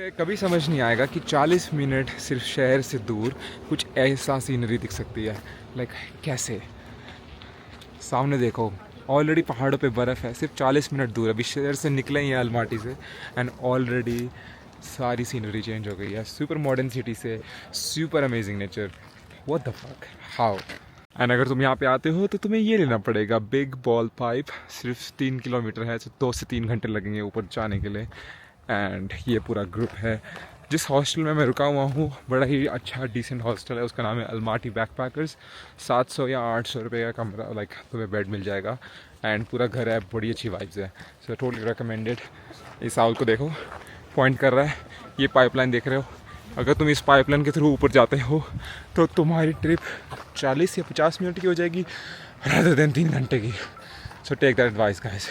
कभी समझ नहीं आएगा कि 40 मिनट सिर्फ शहर से दूर कुछ ऐसा सीनरी दिख सकती है। लाइक कैसे? सामने देखो, ऑलरेडी पहाड़ों पे बर्फ़ है, सिर्फ 40 मिनट दूर। अभी शहर से निकले ही हैं अलमाटी से एंड ऑलरेडी सारी सीनरी चेंज हो गई है। सुपर मॉडर्न सिटी से super amazing nature. What the fuck, how? And अगर तुम यहाँ पे आते हो तो तुम्हें ये लेना पड़ेगा, बिग बॉल पाइप। सिर्फ 3 किलोमीटर है, तो 2 से 3 घंटे लगेंगे ऊपर जाने के लिए। एंड ये पूरा ग्रुप है। जिस हॉस्टल में मैं रुका हुआ हूँ, बड़ा ही अच्छा डिसेंट हॉस्टल है, उसका नाम है अलमाटी बैकपैकर्स। 700 या 800 रुपये का कमरा, लाइक तुम्हें बेड मिल जाएगा एंड पूरा घर है, बड़ी अच्छी वाइब्स है। So totally recommended. इस साउल को देखो, पॉइंट कर रहा है, ये पाइपलाइन देख रहे हो? अगर तुम इस पाइपलाइन के थ्रू ऊपर जाते हो तो तुम्हारी ट्रिप 40 या 50 मिनट की हो जाएगी रादर देन 3 घंटे की। So take that advice guys.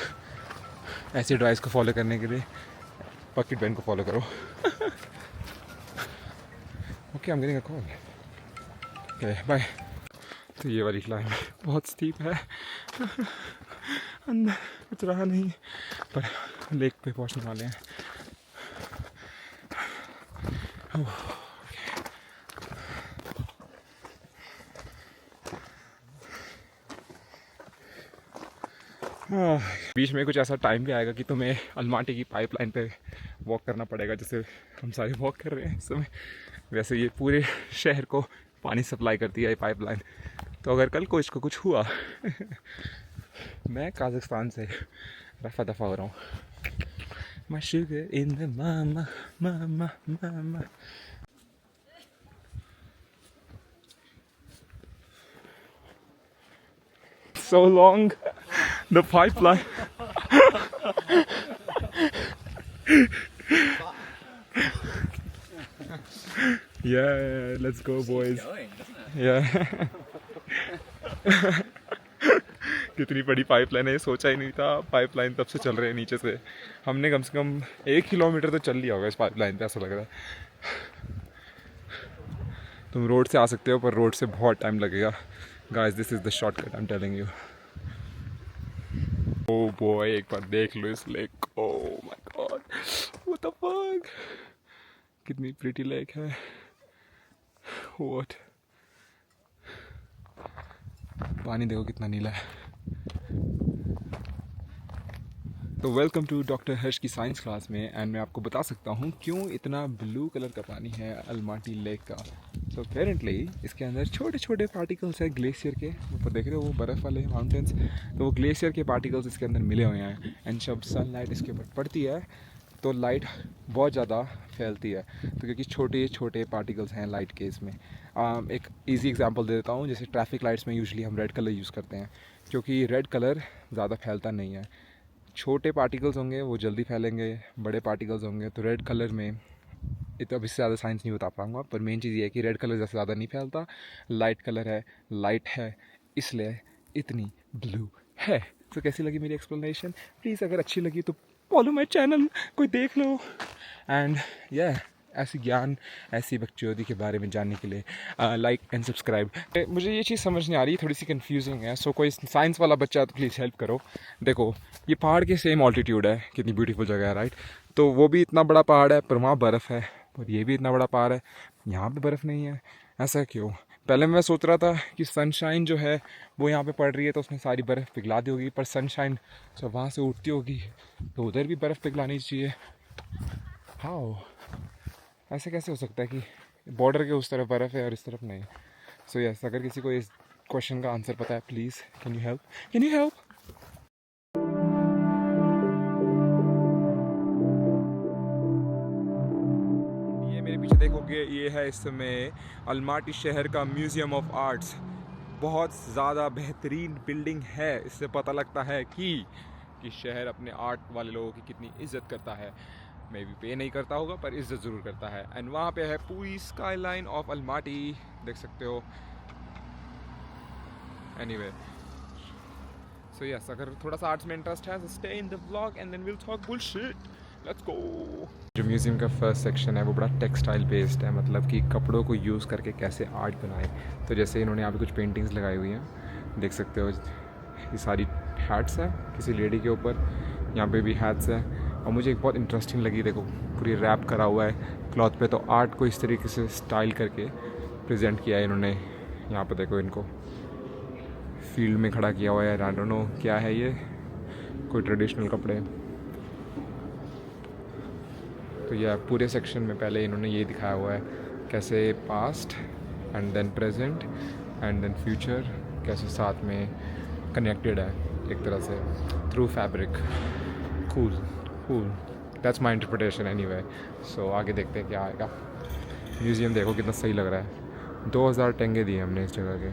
ऐसी एडवाइस को फॉलो करने के लिए पॉकेट बैन को फॉलो करो। Okay, I am getting a call. Okay bye. तो ये वाली क्लाइंब बहुत स्टीप है, अंदर कुछ रहा नहीं, पर लेक पे पहुंचने वाले हैं। बीच में कुछ ऐसा टाइम भी आएगा कि तुम्हें अलमाटी की पाइपलाइन पे वॉक करना पड़ेगा, जैसे हम सारे वॉक कर रहे हैं इस समय। वैसे ये पूरे शहर को पानी सप्लाई करती है ये पाइपलाइन। तो अगर कल को इसको कुछ हुआ मैं काज़ाकिस्तान से रफा दफा हो रहा हूँ। My sugar in the mama, mama, mama. So long, the pipeline. Yeah, let's go boys. Yeah. कितनी बड़ी पाइपलाइन है, ये सोचा ही नहीं था। पाइपलाइन तब से चल रहे हैं नीचे से। हमने कम से कम 1 किलोमीटर तो चल लिया होगा इस पाइपलाइन पे, ऐसा लग रहा है। तुम रोड से आ सकते हो, पर रोड से बहुत टाइम लगेगा। Guys, this is the shortcut, I am telling you. Oh boy, एक बार देख लो इस lake. Oh my God, what the fuck, कितनी प्रीटी लेक है। व्हाट, पानी देखो कितना नीला है। तो वेलकम टू डॉक्टर हर्ष की साइंस क्लास में। एंड मैं आपको बता सकता हूँ क्यों इतना ब्लू कलर का पानी है अलमाटी लेक का। सो अपेरेंटली इसके अंदर छोटे छोटे पार्टिकल्स हैं ग्लेशियर के ऊपर, देख रहे हो वो बर्फ़ वाले माउंटेन्स, तो वो ग्लेशियर के पार्टिकल्स इसके अंदर मिले हुए हैं। एंड जब सनलाइट इसके ऊपर पड़ती है तो लाइट बहुत ज़्यादा फैलती है, तो क्योंकि छोटे छोटे पार्टिकल्स हैं लाइट के इसमें। एक इजी एग्जांपल दे देता हूँ, जैसे ट्रैफिक लाइट्स में यूजुअली हम रेड कलर यूज़ करते हैं, क्योंकि रेड कलर ज़्यादा फैलता नहीं है। छोटे पार्टिकल्स होंगे वो जल्दी फैलेंगे, बड़े पार्टिकल्स होंगे तो रेड कलर में। तो अब इससे ज़्यादा साइंस नहीं बता पाऊँगा, पर मेन चीज़ ये है कि रेड कलर जैसे ज़्यादा नहीं फैलता, लाइट कलर है, लाइट है, इसलिए इतनी ब्लू है। तो कैसी लगी मेरी एक्सप्लेनेशन? प्लीज़ अगर अच्छी लगी तो फॉलो माई चैनल, कोई देख लो। एंड ऐसी ज्ञान, ऐसी बकचोदी के बारे में जानने के लिए लाइक एंड सब्सक्राइब। मुझे ये चीज़ समझ नहीं आ रही, थोड़ी सी कंफ्यूजिंग है। सो कोई साइंस वाला बच्चा तो प्लीज़ हेल्प करो। देखो, ये पहाड़ के सेम ऑल्टीट्यूड है, कितनी ब्यूटीफुल जगह है, राइट? तो वो भी इतना बड़ा पहाड़ है पर वहाँ बर्फ़ है, और ये भी इतना बड़ा पहाड़ है, यहाँ पे बर्फ़ नहीं है। ऐसा क्यों? पहले मैं सोच रहा था कि सनशाइन जो है वो यहाँ पे पड़ रही है तो उसने सारी बर्फ़ पिघला दी होगी, पर सनशाइन जब वहाँ से उठती होगी तो उधर भी बर्फ़ पिघलानी चाहिए। हाउ? ऐसे कैसे हो सकता है कि बॉर्डर के उस तरफ बर्फ़ है और इस तरफ नहीं? सो यस, अगर किसी को इस क्वेश्चन का आंसर पता है, please can you help? Can you help? ये मेरे पीछे देखोगे, ये है इस समय अलमाटी शहर का म्यूज़ियम ऑफ आर्ट्स। बहुत ज़्यादा बेहतरीन बिल्डिंग है। इससे पता लगता है कि शहर अपने आर्ट वाले लोगों की कितनी इज्जत करता है। मे भी पे नहीं करता होगा पर इज्जत ज़रूर करता है। एंड वहाँ पे है पूरी स्काईलाइन ऑफ अलमाटी, देख सकते हो। एनीवे, सो यस, अगर थोड़ा सा आर्ट्स में इंटरेस्ट है, stay in the vlog and then will talk bullshit. Let's go. जो म्यूज़ियम का फर्स्ट सेक्शन है वो बड़ा टेक्सटाइल बेस्ड है, मतलब कि कपड़ों को यूज़ करके कैसे आर्ट बनाए। तो जैसे इन्होंने यहाँ पे कुछ पेंटिंग्स लगाई हुई हैं, देख सकते हो। ये सारी हैट्स हैं किसी लेडी के ऊपर, यहाँ पे भी हैट्स हैं। और मुझे एक बहुत इंटरेस्टिंग लगी, देखो पूरी रैप करा हुआ है क्लॉथ पे, तो आर्ट को इस तरीके से स्टाइल करके प्रेजेंट किया है इन्होंने। यहाँ पर देखो इनको फील्ड में खड़ा किया हुआ है, आई डोंट नो क्या है ये, कोई ट्रेडिशनल कपड़े। तो यह पूरे सेक्शन में पहले इन्होंने ये दिखाया हुआ है कैसे past and then present and then future कैसे साथ में कनेक्टेड है एक तरह से through fabric. Cool cool, that's my interpretation anyway. So आगे देखते हैं क्या आएगा। म्यूज़ियम देखो कितना सही लग रहा है, 2000 टेंगे दिए हमने इस जगह के।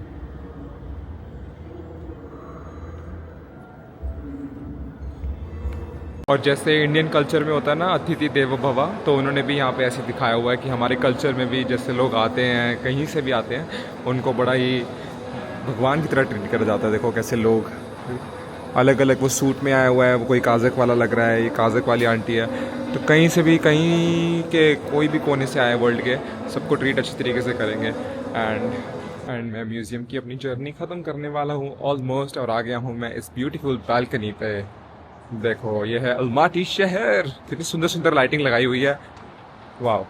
और जैसे इंडियन कल्चर में होता है ना अतिथि देवो भव, तो उन्होंने भी यहाँ पे ऐसे दिखाया हुआ है कि हमारे कल्चर में भी जैसे लोग आते हैं कहीं से भी आते हैं, उनको बड़ा ही भगवान की तरह ट्रीट करा जाता है। देखो कैसे लोग अलग अलग, वो सूट में आया हुआ है, वो कोई काजक वाला लग रहा है, ये काजक वाली आंटी है, तो कहीं से भी कहीं के कोई भी कोने से आए वर्ल्ड के, सबको ट्रीट अच्छी तरीके से करेंगे। एंड मैं म्यूज़ियम की अपनी जर्नी ख़त्म करने वाला हूँ ऑलमोस्ट, और आ गया हूँ मैं इस ब्यूटीफुल बालकनी पे। देखो ये है अलमाटी शहर, कितनी सुंदर सुंदर लाइटिंग लगाई हुई है, वाह।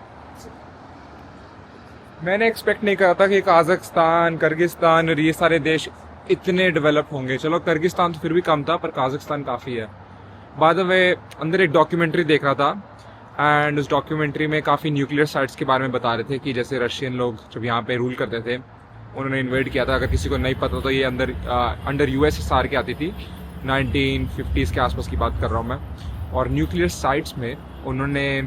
मैंने एक्सपेक्ट नहीं करा था कि काज़ाकिस्तान, किर्गिस्तान और ये सारे देश इतने डेवलप होंगे। चलो किर्गिस्तान तो फिर भी कम था, पर काज़ाकिस्तान काफ़ी है। बाद में अंदर एक डॉक्यूमेंट्री देख रहा था, एंड उस डॉक्यूमेंट्री में काफ़ी न्यूक्लियर साइट्स के बारे में बता रहे थे कि जैसे रशियन लोग जब यहाँ पे रूल करते थे, उन्होंने इन्वेड किया था। अगर किसी को नहीं पता तो ये अंडर USSR की आती थी, 1950s के आसपास की बात कर रहा हूँ मैं। और न्यूक्लियर साइट्स में उन्होंने,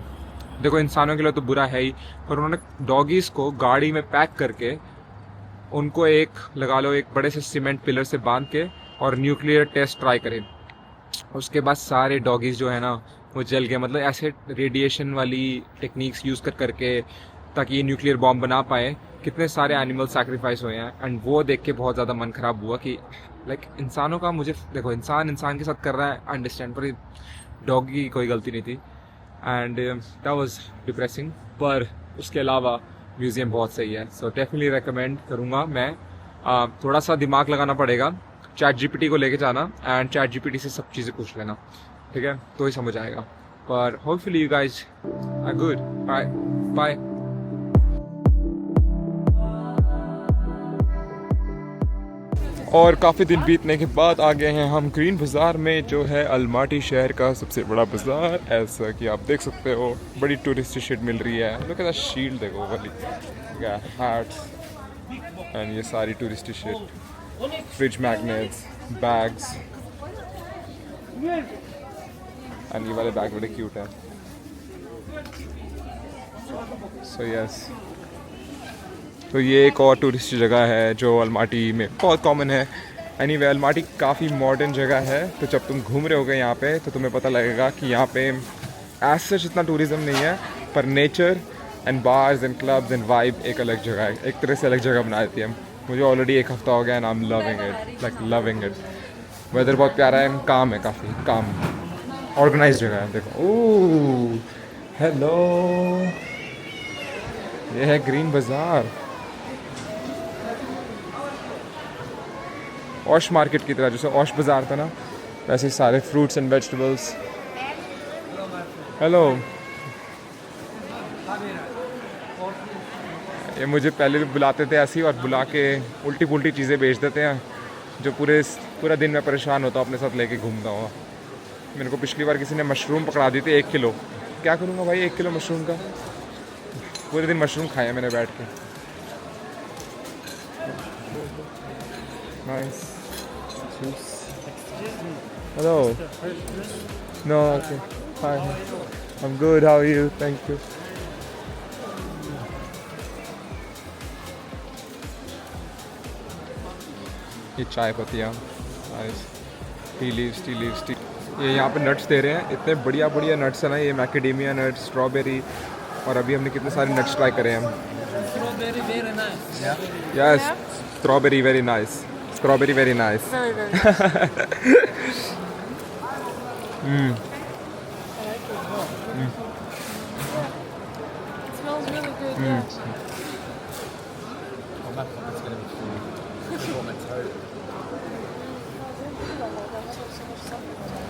देखो इंसानों के लिए तो बुरा है ही, पर उन्होंने डॉगीज को गाड़ी में पैक करके उनको एक लगा लो एक बड़े से सीमेंट पिलर से बांध के और न्यूक्लियर टेस्ट ट्राई करें। उसके बाद सारे डॉगीज जो है ना वो जल गए, मतलब ऐसे रेडिएशन वाली टेक्निक्स यूज़ करके ताकि ये न्यूक्लियर बॉम्ब बना पाए। कितने सारे एनिमल सैक्रिफाइस हुए हैं, एंड वो देख के बहुत ज़्यादा मन ख़राब हुआ कि लाइक इंसानों का, मुझे देखो इंसान के साथ कर रहा है अंडरस्टैंड, पर डॉगी की कोई गलती नहीं थी, एंड दैट वाज डिप्रेसिंग। पर उसके अलावा म्यूज़ियम बहुत सही है, सो डेफिनेटली रेकमेंड करूँगा मैं। थोड़ा सा दिमाग लगाना पड़ेगा, चैट जीपीटी को लेके जाना एंड चैट जीपीटी से सब चीज़ें पूछ लेना, ठीक है, तो ही समझ आएगा। पर hopefully you guys are good. Bye bye. और काफ़ी दिन बीतने के बाद आ गए हैं हम ग्रीन बाज़ार में, जो है अलमाटी शहर का सबसे बड़ा बाज़ार। ऐसा कि आप देख सकते हो बड़ी टूरिस्ट शिट मिल रही है। लोग कहता शील्ड देखो वाली, हैट्स एंड ये सारी tourist shit, fridge magnets, bags, and ये वाले बैग बड़े क्यूट है। सो यस, तो ये एक और टूरिस्ट जगह है जो अलमाटी में बहुत कॉमन है। एनीवे अलमाटी काफ़ी मॉडर्न जगह है, तो जब तुम घूम रहे होगे यहाँ पे तो तुम्हें पता लगेगा कि यहाँ पे एज सच इतना टूरिज़्म नहीं है, पर nature and bars and clubs and vibe एक अलग जगह है, एक तरह से अलग जगह बना देती है। मुझे ऑलरेडी एक हफ्ता हो गया and I am loving it, like loving it. Weather बहुत प्यारा है, काम है, काफ़ी काम, ऑर्गेनाइज जगह है। देखो ओह हेलो, ये है ग्रीन बाज़ार, ऑश मार्केट की तरह। जैसे ऑश बाज़ार था ना, वैसे सारे फ्रूट्स एंड वेजिटेबल्स। हेलो, ये मुझे पहले भी बुलाते थे ऐसे ही, और बुला के उल्टी पुल्टी चीज़ें बेच देते हैं, जो पूरा दिन मैं परेशान होता हूँ अपने साथ लेके घूमता हूँ। मेरे को पिछली बार किसी ने मशरूम पकड़ा दी थी 1 किलो। क्या करूँगा भाई 1 किलो मशरूम का, पूरे दिन मशरूम खाया मैंने बैठ के। Nice. Hello. No, okay. Hi. I'm good. How are you? Thank you. ये चाय पत्तियाँ, नाइस, टी लीव्स। ये यहाँ पे नट्स दे रहे हैं, इतने बढ़िया नट्स है ना, ये मैकेडेमिया नट्स, स्ट्रॉबेरी, और अभी हमने कितने सारे नट्स ट्राई करे हैं। Strawberry very nice. Yes, strawberry very nice. Strawberry very nice. Very nice. Mm. I like it as well. It smells really good. Yeah. Oh, my pocket's gonna be full. Look at my toe.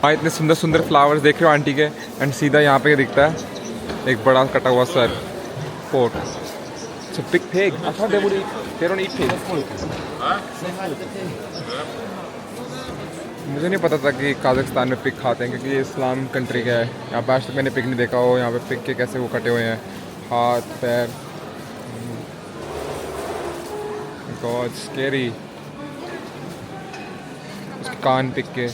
हाँ, इतने सुंदर सुंदर flowers देख रहे हो aunty के, and सीधा यहाँ पे दिखता है एक बड़ा कटा हुआ sir pork. So pig pig, I thought they would eat, they don't eat pig. मुझे नहीं पता था कि काजाकिस्तान में पिग खाते हैं, क्योंकि ये इस्लाम कंट्री का है। यहाँ पे आज तक मैंने पिग नहीं देखा हो। यहाँ पे पिग के कैसे वो कटे हुए हैं, हाथ पैर, गॉड स्कैरी। उसके कान पिग के।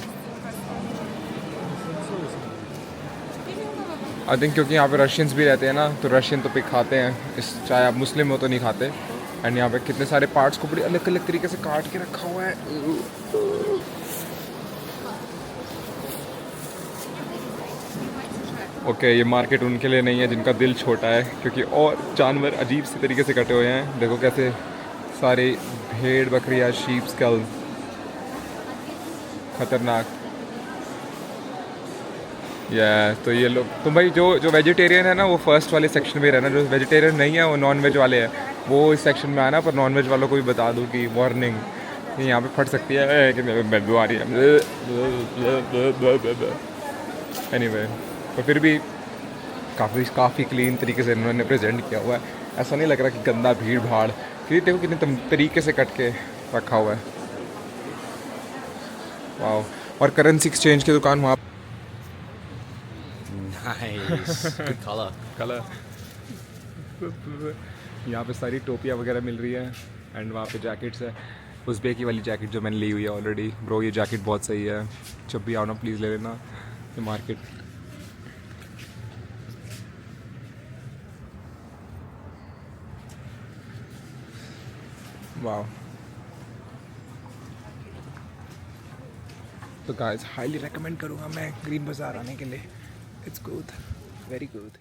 आई थिंक क्योंकि यहाँ पे रशियंस भी रहते हैं ना, तो रशियन तो पिग खाते हैं, इस चाहे आप मुस्लिम हो तो नहीं खाते। एंड यहाँ पे कितने सारे पार्ट्स को बड़ी अलग अलग तरीके से काट के रखा हुआ है। ओके, ये मार्केट उनके लिए नहीं है जिनका दिल छोटा है, क्योंकि और जानवर अजीब से तरीके से कटे हुए हैं। देखो कैसे सारे भेड़ बकरियाँ, शीप स्कल, खतरनाक। तो ये लोग, तो भाई जो वेजिटेरियन है ना वो फर्स्ट वाले सेक्शन में रहना, जो वेजिटेरियन नहीं है वो नॉन वेज वाले हैं, वो इस सेक्शन में आना। पर नॉन वेज वालों को भी बता दूँ कि वार्निंग, यहाँ पे फट सकती है कि बदबू आ रही है। एनीवे, तो फिर भी काफ़ी क्लीन तरीके से इन्होंने प्रेजेंट किया हुआ है। ऐसा नहीं लग रहा कि गंदा भीड़ भाड़। फिर देखो कितने तरीके से कट के रखा हुआ है। वाह। और करेंसी एक्सचेंज की दुकान वहाँ Nice. Good color. कलर। यहाँ पे सारी टोपियाँ वगैरह मिल रही है, एंड वहाँ पे जैकेट्स है। उज़्बेकी वाली जैकेट जो मैंने ली हुई है ऑलरेडी। ब्रो ये जैकेट बहुत सही है, जब भी आओ ना प्लीज़ ले लेना ये मार्केट। वाह। तो गाइस हाईली रेकमेंड करूँगा मैं ग्रीन बाज़ार आने के लिए। It's good, very good.